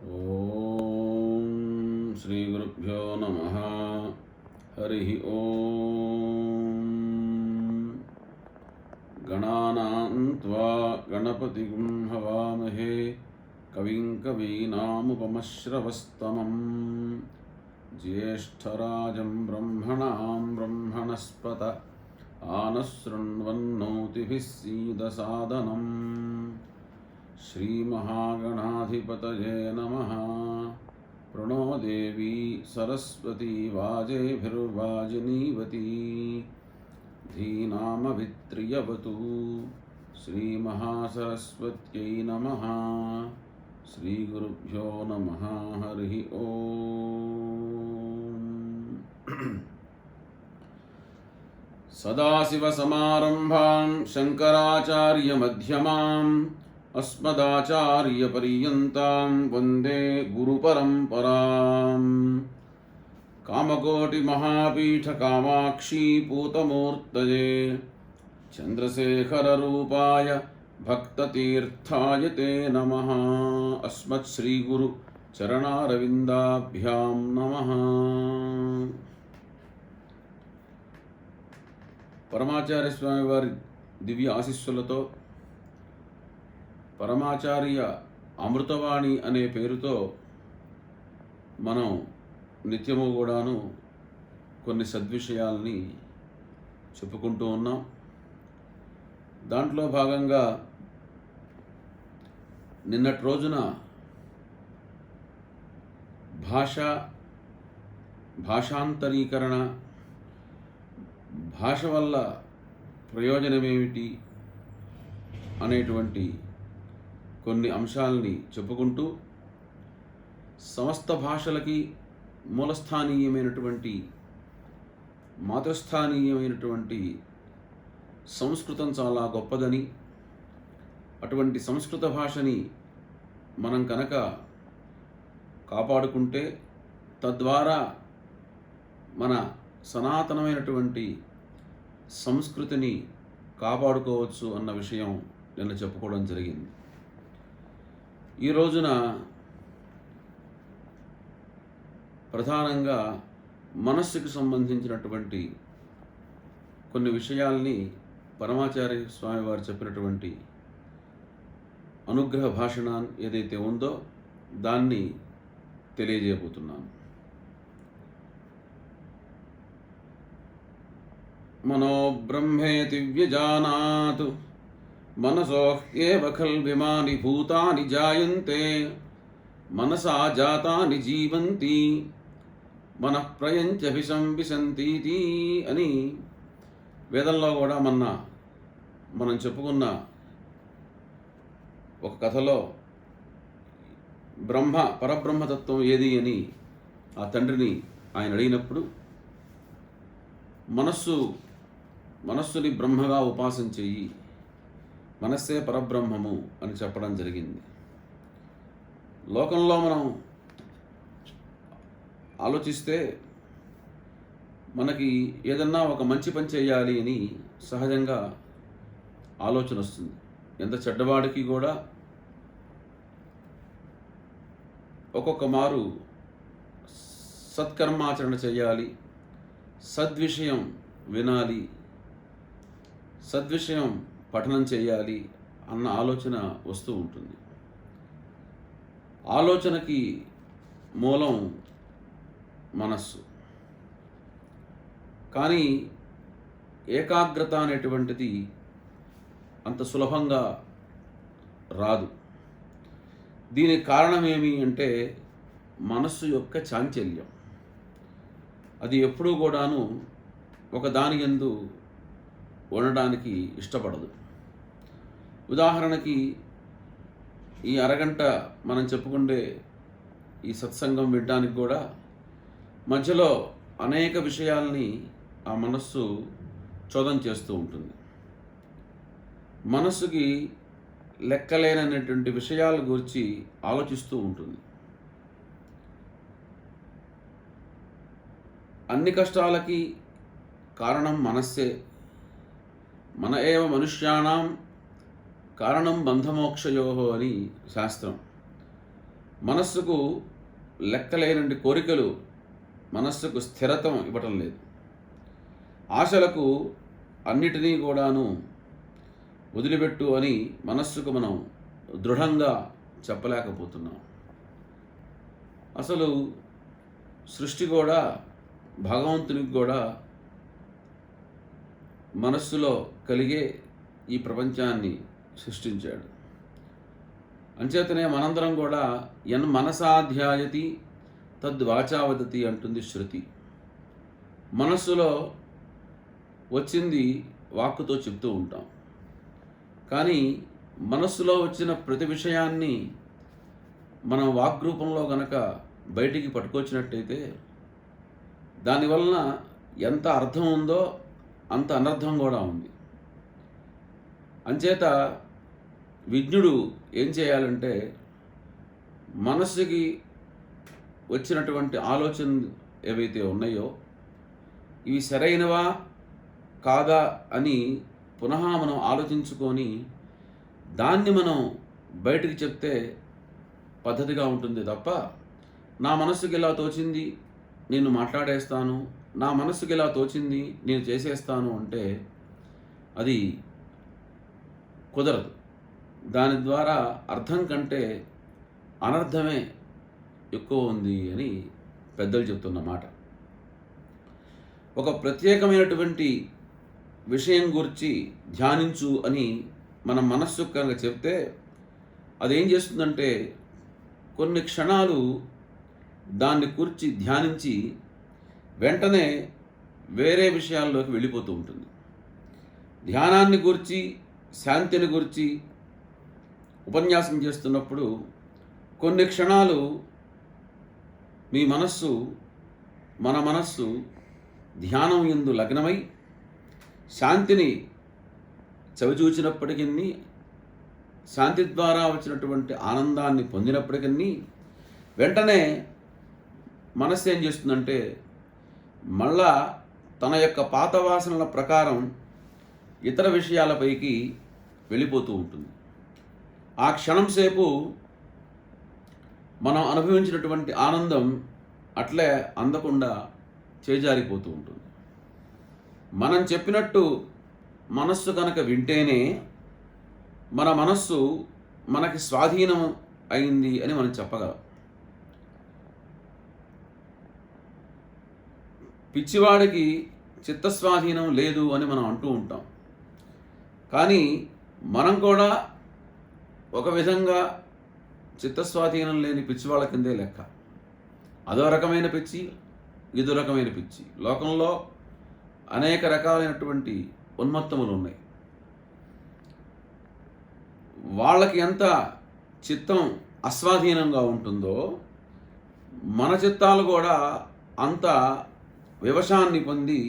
ఓం శ్రీ గురుభ్యో నమః. హరి ఓం. గణానాం త్వా గణపతిం హవామహే కవిం కవీనాముపమశ్రవస్తమం జ్యేష్ఠరాజం బ్రహ్మణాం బ్రహ్మణస్పత ఆనశృణ్వన్నోతిభిः సీదసాదనం. श्रीमहागणाधिपतये नमः. प्रणो देवी सरस्वती वाजेभिर्वाजिनीवती धीनामभित्रियवतु. श्रीमहासरस्वत्यै नमः. श्रीगुरुभ्यो नमः. हरिः ओम्. सदाशिवसमारम्भां शङ्कराचार्यमध्यमाम् अस्मदाचार्यपर्यन्तां वन्दे गुरुपरम्पराम्. कामकोटिमहापीठकामाक्षी पूतमूर्तये चन्द्रशेखररूपाय भक्ततीर्थाय ते नमः. अस्मत्श्रीगुरुचरणारविन्दाभ्यां नमः. పరమాచార్య స్వామి వారి దివ్య ఆశీస్సులతో పరమాచార్య అమృతవాణి అనే పేరుతో మనం నిత్యము కూడాను కొన్ని సద్విషయాల్ని చెప్పుకుంటూ ఉన్నాం. దాంట్లో భాగంగా నిన్నటి రోజున భాషాంతరీకరణ, భాష వల్ల ప్రయోజనమేమిటి అనేటువంటి కొన్ని అంశాలని చెప్పుకుంటూ సమస్త భాషలకి మూలస్థానీయమైనటువంటి మాతృస్థానీయమైనటువంటి సంస్కృతం చాలా గొప్పదని, అటువంటి సంస్కృత భాషని మనం కనుక కాపాడుకుంటే తద్వారా మన సనాతనమైనటువంటి సంస్కృతిని కాపాడుకోవచ్చు అన్న విషయం నిన్న చెప్పుకోవడం జరిగింది. ఈ రోజున ప్రధానంగా మనస్సుకు సంబంధించినటువంటి కొన్ని విషయాల్ని పరమాచార్య స్వామి వారు చెప్పినటువంటి అనుగ్రహ భాషణం ఏదైతే ఉందో దాన్ని తెలియజేయబోతున్నాను. మనో బ్రహ్మేతి వ్యజానాతు మనసోహ్యేవ ఖల్విమాని భూతాని జాయంతే మనసా జాతాని జీవంతి మనః ప్రయంత్యభిసంవిశంతీతి అని వేదంలో కూడా మనం చెప్పుకున్న ఒక కథలో పరబ్రహ్మతత్వం ఏది అని ఆ తండ్రిని ఆయన అడిగినప్పుడు మనస్సుని బ్రహ్మగా ఉపాసన చెయ్యి, మనస్సే పరబ్రహ్మము అని చెప్పడం జరిగింది. లోకంలో మనం ఆలోచిస్తే మనకి ఏదన్నా ఒక మంచి పని చేయాలి అని సహజంగా ఆలోచన వస్తుంది. ఎంత చెడ్డవాడికి కూడా ఒక్కొక్క మారు సత్కర్మాచరణ చేయాలి, సద్విషయం వినాలి, సద్విషయం పఠనం చేయాలి అన్న ఆలోచన వస్తూ ఉంటుంది. ఆలోచనకి మూలం మనస్సు. కానీ ఏకాగ్రత అనేటువంటిది అంత సులభంగా రాదు. దీనికి కారణం ఏమి అంటే మనస్సు యొక్క చాంచల్యం. అది ఎప్పుడూ కూడాను ఒక దాని యందు ఉండడానికి ఇష్టపడదు. ఉదాహరణకి ఈ అరగంట మనం చెప్పుకుంటే ఈ సత్సంగం వినడానికి కూడా మధ్యలో అనేక విషయాల్ని ఆ మనస్సు చోదం చేస్తూ ఉంటుంది. మనస్సుకి లెక్కలేనటువంటి విషయాల గురించి ఆలోచిస్తూ ఉంటుంది. అన్ని కష్టాలకి కారణం మనస్సే. మన ఏవ మనుష్యాణం కారణం బంధమోక్షయోహో అని శాస్త్రం. మనస్సుకు లెక్కలేనంటి కోరికలు మనస్సుకు స్థిరత్వం ఇవ్వటం లేదు. ఆశలకు అన్నిటినీ కూడాను వదిలిపెట్టు అని మనస్సుకు మనం దృఢంగా చెప్పలేకపోతున్నాం. అసలు సృష్టి కూడా భగవంతునికి కూడా మనస్సులో కలిగే ఈ ప్రపంచాన్ని సృష్టించాడు. అంచేతనే మనందరం కూడా మనసాధ్యాయతి తద్వాచావదతి అంటుంది శృతి. మనస్సులో వచ్చింది వాక్కుతో చెప్తూ ఉంటాం, కానీ మనస్సులో వచ్చిన ప్రతి విషయాన్ని మనం వాగ్రూపంలో గనక బయటికి పట్టుకొచ్చినట్టయితే దానివలన ఎంత అర్థం ఉందో అంత అనర్థం కూడా ఉంది. అంచేత విజ్ఞుడు ఏం చేయాలంటే మనస్సుకి వచ్చినటువంటి ఆలోచనలు ఏవైతే ఉన్నాయో ఇవి సరైనవా కాదా అని పునః మనం ఆలోచించుకొని దాన్ని మనం బయటికి చెప్తే పద్ధతిగా ఉంటుంది తప్ప, నా మనస్సుకి ఇలా తోచింది నేను మాట్లాడేస్తాను, నా మనస్సుకి ఇలా తోచింది నేను చేసేస్తాను అంటే అది కుదరదు. దాని ద్వారా అర్థం కంటే అనర్థమే ఎక్కువ ఉంది అని పెద్దలు చెప్తున్న మాట. ఒక ప్రత్యేకమైనటువంటి విషయం గురించి ధ్యానించు అని మన మనస్సు కనుక చెప్తే అదేం చేస్తుందంటే కొన్ని క్షణాలు దాన్ని కూర్చి ధ్యానించి వెంటనే వేరే విషయాల్లోకి వెళ్ళిపోతూ ఉంటుంది. ధ్యానాన్ని గురించి శాంతిని గురించి ఉపన్యాసం చేస్తున్నప్పుడు కొన్ని క్షణాలు మీ మనస్సు మన మనస్సు ధ్యానం యందు లగ్నమై శాంతిని చవిచూచినప్పటికీ, శాంతి ద్వారా వచ్చినటువంటి ఆనందాన్ని పొందినప్పటికీ వెంటనే మనస్సు ఏం చేస్తుందంటే మళ్ళా తన యొక్క పాత వాసనల ప్రకారం ఇతర విషయాలపైకి వెళ్ళిపోతూ ఉంటుంది. ఆ క్షణం సేపు మనం అనుభవించినటువంటి ఆనందం అట్లే అందకుండా చేజారిపోతూ ఉంటుంది. మనం చెప్పినట్టు మనస్సు కనుక వింటేనే మన మనస్సు మనకి స్వాధీనం అయింది అని మనం చెప్పగలం. పిచ్చివాడికి చిత్తస్వాధీనం లేదు అని మనం అంటూ ఉంటాం, కానీ మనం కూడా ఒక విధంగా చిత్తస్వాధీనం లేని పిచ్చివాళ్ళ కిందే లెక్క. అదో రకమైన పిచ్చి, ఇదో రకమైన పిచ్చి. లోకంలో అనేక రకాలైనటువంటి ఉన్మత్తములు ఉన్నాయి. వాళ్ళకి ఎంత చిత్తం అస్వాధీనంగా ఉంటుందో మన చిత్తాలు కూడా అంత వివశాన్ని పొంది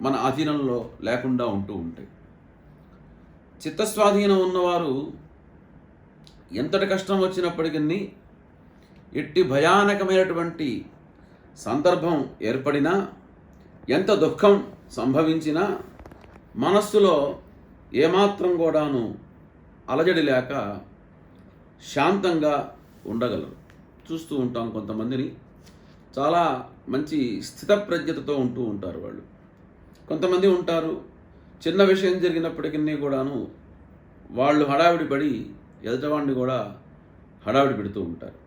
మన అధీనంలో లేకుండా ఉంటూ ఉంటాయి. చిత్తస్వాధీనం ఉన్నవారు ఎంతటి కష్టం వచ్చినప్పటికీ, ఎట్టి భయానకమైనటువంటి సందర్భం ఏర్పడినా, ఎంత దుఃఖం సంభవించినా మనస్సులో ఏమాత్రం కూడాను అలజడి లేక శాంతంగా ఉండగలరు. చూస్తూ ఉంటాం కొంతమందిని, చాలా మంచి స్థితప్రజ్ఞతతో ఉంటూ ఉంటారు వాళ్ళు. కొంతమంది ఉంటారు చిన్న విషయం జరిగినప్పటికీ కూడాను వాళ్ళు హడావిడి పడి ఎదుటవాడిని కూడా హడావిడి పెడుతూ ఉంటారు.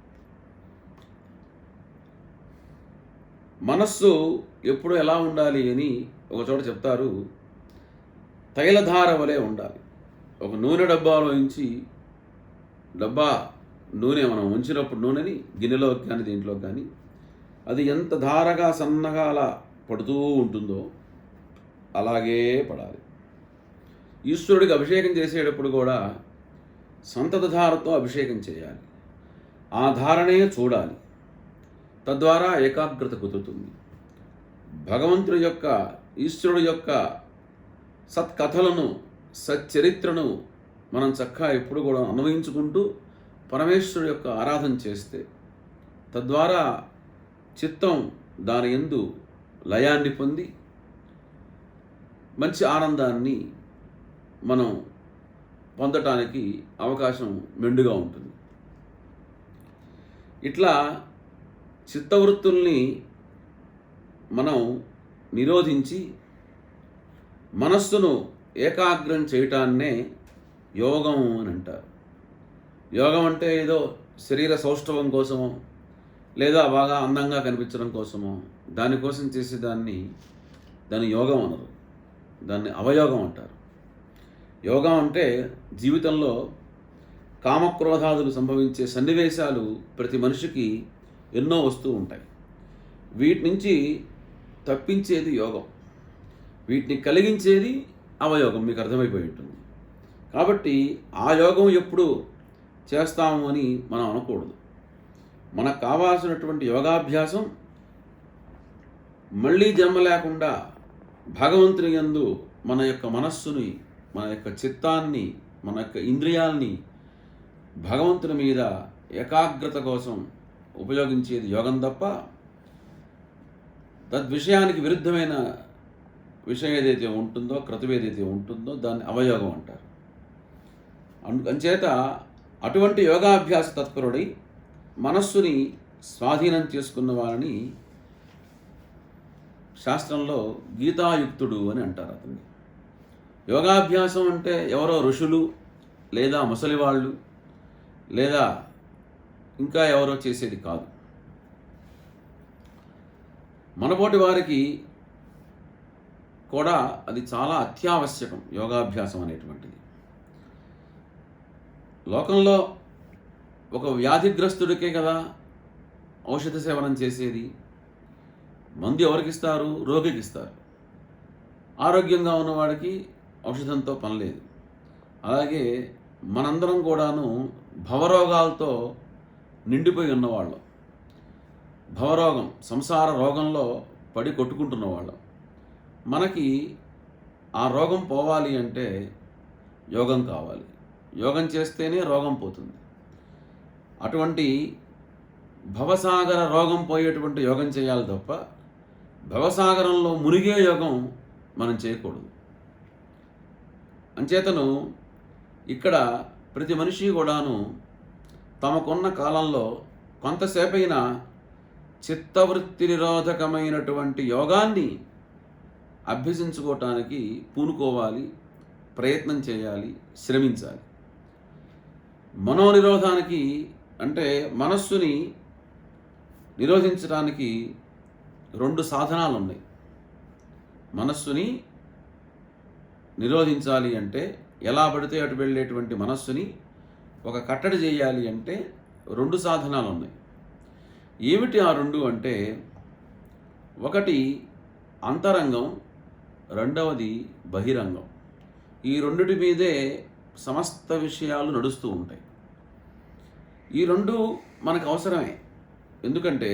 మనస్సు ఎప్పుడు ఎలా ఉండాలి అని ఒక చోట చెప్తారు, తైలధార వలె ఉండాలి. ఒక నూనె డబ్బాలో నుంచి డబ్బా నూనె మనం ఉంచినప్పుడు నూనెని గిన్నెలోకి కానీ దీంట్లో కానీ అది ఎంత ధారగా సన్నగా అలా పడుతూ ఉంటుందో అలాగే పడాలి. ఈశ్వరుడికి అభిషేకం చేసేటప్పుడు కూడా సంతతధారతో అభిషేకం చేయాలి. ఆ ధారనే చూడాలి. తద్వారా ఏకాగ్రత కుదురుతుంది. భగవంతుడి యొక్క, ఈశ్వరుడు యొక్క సత్కథలను, సచ్చరిత్రను మనం చక్కగా ఎప్పుడు కూడా అన్వయించుకుంటూ పరమేశ్వరుడు యొక్క ఆరాధన చేస్తే తద్వారా చిత్తం దాని యందు లయాన్ని పొంది మంచి ఆనందాన్ని మనం పొందటానికి అవకాశం మెండుగా ఉంటుంది. ఇట్లా చిత్తవృత్తుల్ని మనం నిరోధించి మనస్సును ఏకాగ్రం చేయటాన్నే యోగం అని అంటారు. యోగం అంటే ఏదో శరీర సౌష్ఠవం కోసమో లేదా బాగా అందంగా కనిపించడం కోసమో దానికోసం చేసేదాన్ని దాన్ని యోగం అనరు, దాన్ని అవయోగం అంటారు. యోగం అంటే జీవితంలో కామక్రోధాదులు సంభవించే సన్నివేశాలు ప్రతి మనిషికి ఎన్నో వస్తూ ఉంటాయి. వీటి నుంచి తప్పించేది యోగం, వీటిని కలిగించేది అవయోగం. మీకు అర్థమైపోయి ఉంటుంది. కాబట్టి ఆ యోగం ఎప్పుడు చేస్తాము అని మనం అనకూడదు. మనకు కావాల్సినటువంటి యోగాభ్యాసం మళ్ళీ జన్మ లేకుండా భగవంతుని యందు మన యొక్క మనస్సుని, మన యొక్క చిత్తాన్ని, మన యొక్క ఇంద్రియాలని భగవంతుని మీద ఏకాగ్రత కోసం ఉపయోగించేది యోగం తప్ప తద్విషయానికి విరుద్ధమైన విషయం ఏదైతే ఉంటుందో, క్రతువు ఏదైతే ఉంటుందో దాన్ని అవయోగం అంటారు. అందుచేత అటువంటి యోగాభ్యాస తత్పరుడై మనస్సుని స్వాధీనం చేసుకున్న వారిని శాస్త్రంలో గీతాయుక్తుడు అని అంటారు. అతన్ని యోగాభ్యాసం అంటే ఎవరో ఋషులు లేదా ముసలివాళ్ళు లేదా ఇంకా ఎవరో చేసేది కాదు. మనపోటి వారికి కూడా అది చాలా అత్యావశ్యకం. యోగాభ్యాసం అనేటువంటిది లోకంలో ఒక వ్యాధిగ్రస్తుడికే కదా ఔషధ సేవనం చేసేది. మందు ఎవరికి ఇస్తారు? రోగికి ఇస్తారు. ఆరోగ్యంగా ఉన్నవాడికి ఔషధంతో పని లేదు. అలాగే మనందరం కూడాను భవరోగాలతో నిండిపోయి ఉన్నవాళ్ళం. భవరోగం, సంసార రోగంలో పడి కొట్టుకుంటున్న వాళ్ళం. మనకి ఆ రోగం పోవాలి అంటే యోగం కావాలి. యోగం చేస్తేనే రోగం పోతుంది. అటువంటి భవసాగర రోగం పోయేటువంటి యోగం చేయాలి తప్ప భవసాగరంలో మునిగే యోగం మనం చేయకూడదు. అంచేతను ఇక్కడ ప్రతి మనిషి కూడాను తమకున్న కాలంలో కొంతసేపైనా చిత్తవృత్తి నిరోధకమైనటువంటి యోగాన్ని అభ్యసించుకోవటానికి పూనుకోవాలి, ప్రయత్నం చేయాలి, శ్రమించాలి. మనోనిరోధానికి అంటే మనస్సుని నిరోధించడానికి 2 సాధనాలు ఉన్నాయి. మనస్సుని నిరోధించాలి అంటే, ఎలా పడితే అటు వెళ్ళేటువంటి మనస్సుని ఒక కట్టడి చేయాలి అంటే 2 సాధనాలు ఉన్నాయి. ఏమిటి ఆ 2 అంటే, ఒకటి అంతరంగం, రెండవది బహిరంగం. ఈ రెండిటి మీదే సమస్త విషయాలు నడుస్తూ ఉంటాయి. ఈ 2 మనకు అవసరమే. ఎందుకంటే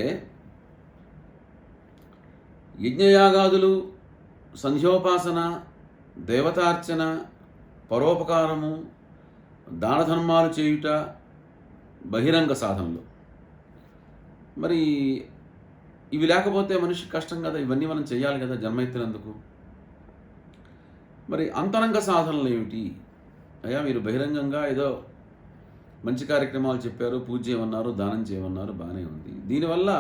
యజ్ఞయాగాదులు, సంధ్యోపాసన, దేవతార్చన, పరోపకారము, దాన ధర్మాలు చేయుట బహిరంగ సాధనలు. మరి ఇవి లేకపోతే మనిషి కష్టం కదా. ఇవన్నీ మనం చేయాలి కదా జన్మ ఎత్తినందుకు. మరి అంతరంగ సాధనలు ఏమిటి? అయ్యా మీరు బహిరంగంగా ఏదో మంచి కార్యక్రమాలు చెప్పారు, పూజ చేయమన్నారు, దానం చేయమన్నారు, బాగానే ఉంది. దీనివల్ల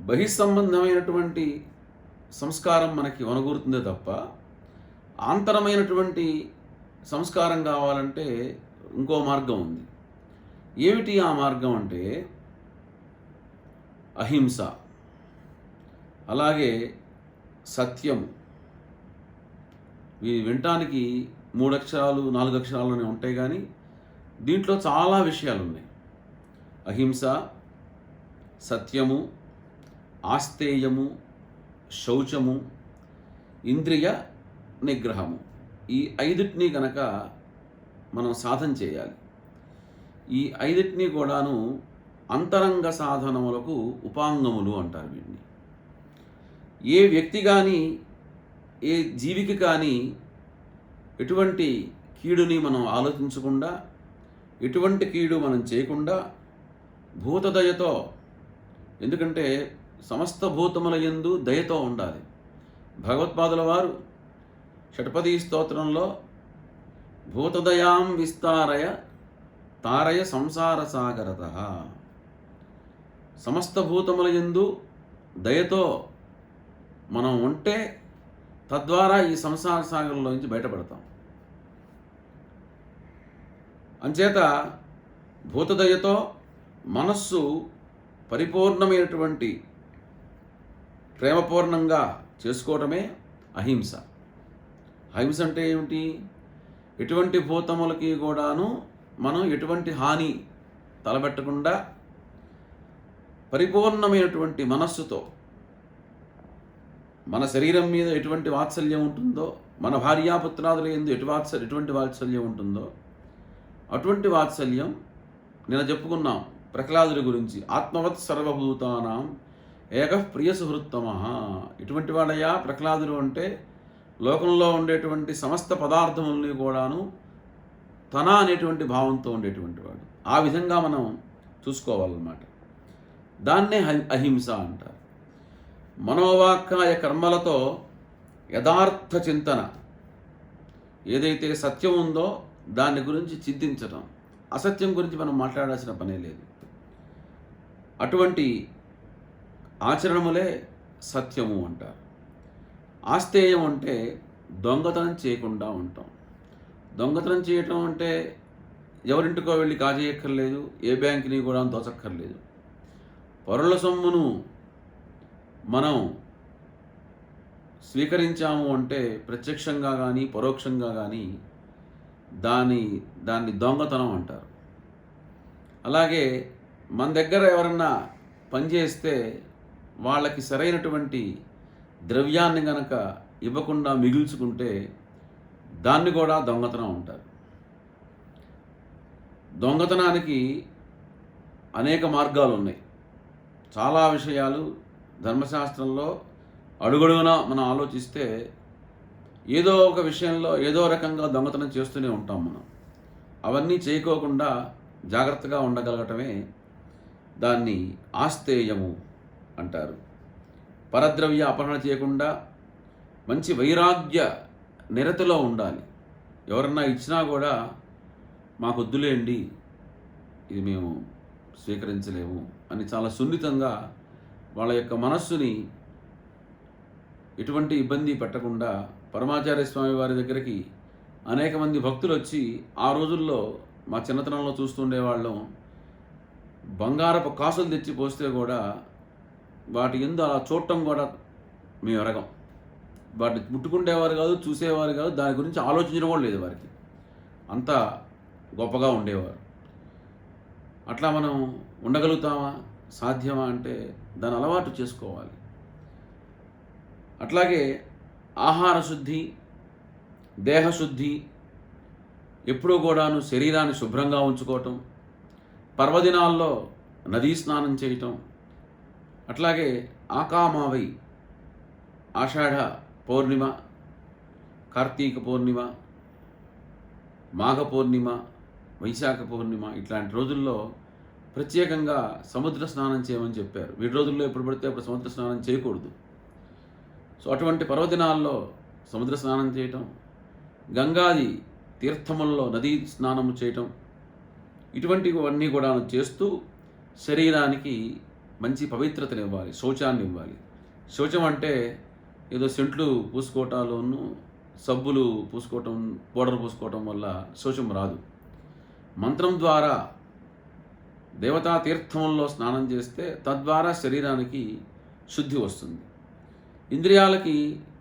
బహిస్సంబంధమైనటువంటి సంస్కారం మనకి వనగూరుతుందే తప్ప ఆంతరమైనటువంటి సంస్కారం కావాలంటే ఇంకో మార్గం ఉంది. ఏమిటి ఆ మార్గం అంటే అహింస, అలాగే సత్యము. ఇవి వినటానికి 3 అక్షరాలు 4 అక్షరాలునే ఉంటాయి, కానీ దీంట్లో చాలా విషయాలు ఉన్నాయి. అహింస, సత్యము, ఆస్తేయము, శౌచము, ఇంద్రియ నిగ్రహము. ఈ 5టిని కనుక మనం సాధన చేయాలి. ఈ 5టిని కూడాను అంతరంగ సాధనములకు ఉపాంగములు అంటారు వీటిని. ఏ వ్యక్తి కానీ ఏ జీవికి కానీ ఎటువంటి కీడుని మనం ఆలోచించకుండా, ఎటువంటి కీడు మనం చేయకుండా భూతదయతో, ఎందుకంటే సమస్త భూతముల యందు దయతో ఉండాలి. భగవత్పాదుల వారు షట్పదీ స్తోత్రంలో భూతదయాం విస్తారయ తారయ సంసార సాగరతః, సమస్త భూతముల యందు దయతో మనం ఉంటే తద్వారా ఈ సంసార సాగరంలో నుంచి బయటపడతాం. అంచేత భూతదయతో మనస్సు పరిపూర్ణమైనటువంటి ప్రేమపూర్ణంగా చేసుకోవటమే అహింస. అహింస అంటే ఏమిటి? ఎటువంటి భూతములకి కూడాను మనం ఎటువంటి హాని తలపెట్టకుండా పరిపూర్ణమైనటువంటి మనస్సుతో, మన శరీరం మీద ఎటువంటి వాత్సల్యం ఉంటుందో, మన భార్యాపుత్రాదుల యందు ఎటువంటి వాత్సల్యం ఉంటుందో అటువంటి వాత్సల్యం నిన్న చెప్పుకున్నాం ప్రహ్లాదుడి గురించి. ఆత్మవత్ సర్వభూతానాం ఏకః ప్రియ సుహృత్తమః. ఇటువంటి వాడయ్యా ప్రహ్లాదుడు అంటే లోకంలో ఉండేటువంటి సమస్త పదార్థముల్ని కూడాను తన అనేటువంటి భావంతో ఉండేటువంటి వాడు. ఆ విధంగా మనం చూసుకోవాలన్నమాట. దాన్నే అహింస అంటారు. మనోవాక్కాయ కర్మలతో యథార్థ చింతన, ఏదైతే సత్యం ఉందో దాని గురించి చింతించటం. అసత్యం గురించి మనం మాట్లాడాల్సిన పనే లేదు. అటువంటి ఆచరణములే సత్యము అంటారు. ఆస్తేయం అంటే దొంగతనం చేయకుండా ఉంటాం. దొంగతనం చేయటం అంటే ఎవరింటికో వెళ్ళి కాజేయక్కర్లేదు, ఏ బ్యాంకుని కూడా దోచక్కర్లేదు. పరుల సొమ్మును మనం స్వీకరించాము అంటే ప్రత్యక్షంగా కానీ పరోక్షంగా కానీ దాన్ని దొంగతనం అంటారు. అలాగే మన దగ్గర ఎవరన్నా పనిచేస్తే వాళ్ళకి సరైనటువంటి ద్రవ్యాన్ని గనక ఇవ్వకుండా మిగుల్చుకుంటే దాన్ని కూడా దొంగతనం అంటారు. దొంగతనానికి అనేక మార్గాలు ఉన్నాయి. చాలా విషయాలు ధర్మశాస్త్రంలో అడుగడుగునా మనం ఆలోచిస్తే ఏదో ఒక విషయంలో ఏదో రకంగా దొంగతనం చేస్తూనే ఉంటాం మనం. అవన్నీ చేయకోకుండా జాగ్రత్తగా ఉండగలగటమే దాన్ని ఆస్తేయము అంటారు. పరద్రవ్య అపహరణ చేయకుండా మంచి వైరాగ్య నిరతిలో ఉండాలి. ఎవరన్నా ఇచ్చినా కూడా మాకొద్దులేండి, ఇది మేము స్వీకరించలేము అని చాలా సున్నితంగా వాళ్ళ యొక్క మనస్సుని ఎటువంటి ఇబ్బంది పెట్టకుండా పరమాచార్య స్వామి వారి దగ్గరికి అనేక మంది భక్తులు వచ్చి, ఆ రోజుల్లో మా చిన్నతనంలో చూస్తుండేవాళ్ళం, బంగారపు కాసులు తెచ్చి పోస్తే కూడా వాటి యందు అలా చూడటం కూడా మేము ఎరగం. వాటిని ముట్టుకుండేవారు కాదు, చూసేవారు కాదు, దాని గురించి ఆలోచించడం కూడా లేదు వారికి. అంత గొప్పగా ఉండేవారు. అట్లా మనం ఉండగలుగుతామా, సాధ్యమా అంటే దాని అలవాటు చేసుకోవాలి. అట్లాగే ఆహార శుద్ధి, దేహశుద్ధి, ఎప్పుడూ కూడాను శరీరాన్ని శుభ్రంగా ఉంచుకోవటం, పర్వదినాల్లో నదీ స్నానం చేయటం, అట్లాగే ఆకామావై ఆషాఢ పౌర్ణిమ, కార్తీక పౌర్ణిమ, మాఘ పౌర్ణిమ, వైశాఖ పౌర్ణిమ ఇట్లాంటి రోజుల్లో ప్రత్యేకంగా సముద్ర స్నానం చేయమని చెప్పారు. వీటి రోజుల్లో ఎప్పుడు పడితే అప్పుడు సముద్ర స్నానం చేయకూడదు. సో అటువంటి పర్వదినాల్లో సముద్ర స్నానం చేయటం, గంగాది తీర్థముల్లో నదీ స్నానము చేయటం, ఇటువంటివన్నీ కూడా చేస్తూ శరీరానికి మంచి పవిత్రతనివ్వాలి, శౌచాన్ని ఇవ్వాలి. శౌచం అంటే ఏదో సెంట్లు పూసుకోవటాలను, సబ్బులు పూసుకోవటం, పౌడర్ పూసుకోవటం వల్ల శౌచం రాదు. మంత్రం ద్వారా దేవతా తీర్థముల్లో స్నానం చేస్తే తద్వారా శరీరానికి శుద్ధి వస్తుంది. ఇంద్రియాలకి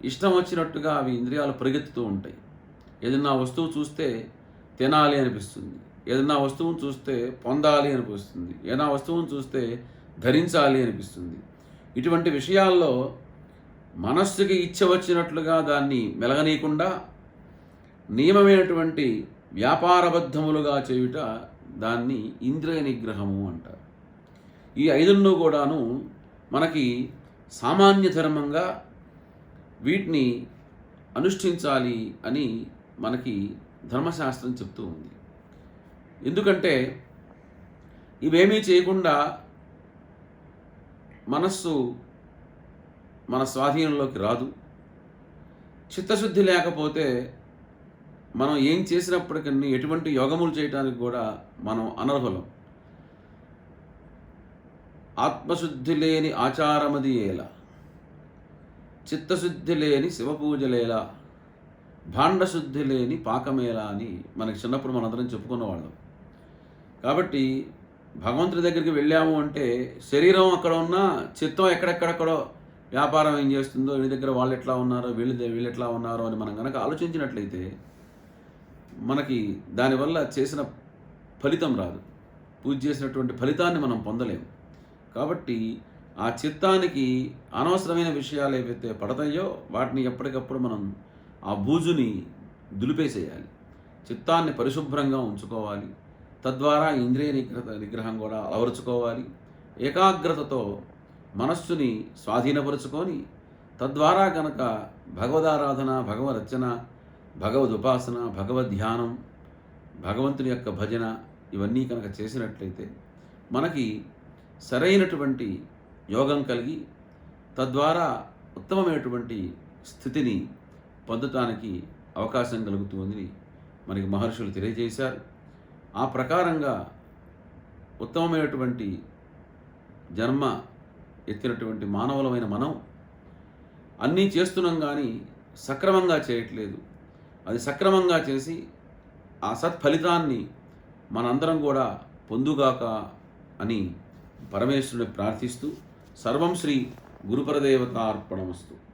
ఇష్టం వచ్చినట్టుగా అవి ఇంద్రియాలు పరిగెత్తుతూ ఉంటాయి. ఏదన్నా వస్తువు చూస్తే తినాలి అనిపిస్తుంది, ఏదన్నా వస్తువును చూస్తే పొందాలి అనిపిస్తుంది, ఏదైనా వస్తువును చూస్తే ధరించాలి అనిపిస్తుంది. ఇటువంటి విషయాల్లో మనస్సుకి ఇచ్చ వచ్చినట్లుగా దాన్ని మెలగనీయకుండా నియమమైనటువంటి వ్యాపారబద్ధములుగా చేయుట దాన్ని ఇంద్రియ నిగ్రహము అంటారు. ఈ ఐదును కూడాను మనకి సామాన్య ధర్మంగా వీటిని అనుష్ఠించాలి అని మనకి ధర్మశాస్త్రం చెప్తూ ఉంది. ఎందుకంటే ఇవేమీ చేయకుండా మనస్సు మన స్వాధీనంలోకి రాదు. చిత్తశుద్ధి లేకపోతే మనం ఏం చేసినప్పటికీ ఎటువంటి యోగములు చేయడానికి కూడా మనం అనర్హులం. ఆత్మశుద్ధి లేని ఆచారమది ఏలా, చిత్తశుద్ధి లేని శివపూజలేలా, భాండశుద్ధి లేని పాకమేలా అని మనకి చిన్నప్పుడు మనందరం చెప్పుకున్నవాళ్ళం. కాబట్టి భగవంతుడి దగ్గరికి వెళ్ళాము అంటే శరీరం అక్కడ ఉన్న చిత్తం ఎక్కడెక్కడెక్కడో వ్యాపారం ఏం చేస్తుందో, వీళ్ళ దగ్గర వాళ్ళు ఎట్లా ఉన్నారో, వీళ్ళు ఎట్లా ఉన్నారో అని మనం కనుక ఆలోచించినట్లయితే మనకి దానివల్ల చేసిన ఫలితం రాదు. పూజ చేసినటువంటి ఫలితాన్ని మనం పొందలేము. కాబట్టి ఆ చిత్తానికి అనవసరమైన విషయాలు ఏవైతే పడతాయో వాటిని ఎప్పటికప్పుడు మనం ఆ బూజుని దులిపేసేయాలి. చిత్తాన్ని పరిశుభ్రంగా ఉంచుకోవాలి. తద్వారా ఇంద్రియ నిగ్రహం కూడా అలవరుచుకోవాలి. ఏకాగ్రతతో మనస్సుని స్వాధీనపరుచుకొని తద్వారా కనుక భగవదారాధన, భగవదర్చన, భగవదుపాసన, భగవద్ధ్యానం, భగవంతుని యొక్క భజన ఇవన్నీ కనుక చేసినట్లయితే మనకి సరైనటువంటి యోగం కలిగి తద్వారా ఉత్తమమైనటువంటి స్థితిని పొందటానికి అవకాశం కలుగుతుందని మనకి మహర్షులు తెలియజేశారు. ఆ ప్రకారంగా ఉత్తమమైనటువంటి జన్మ ఎత్తినటువంటి మానవులమైన మనం అన్నీ చేస్తున్నాం కానీ సక్రమంగా చేయట్లేదు. అది సక్రమంగా చేసి ఆ సత్ఫలితాన్ని మనందరం కూడా పొందుగాక అని పరమేశ్వరుని ప్రార్థిస్తూ సర్వం శ్రీ గురుపరదేవతార్పణమస్తు.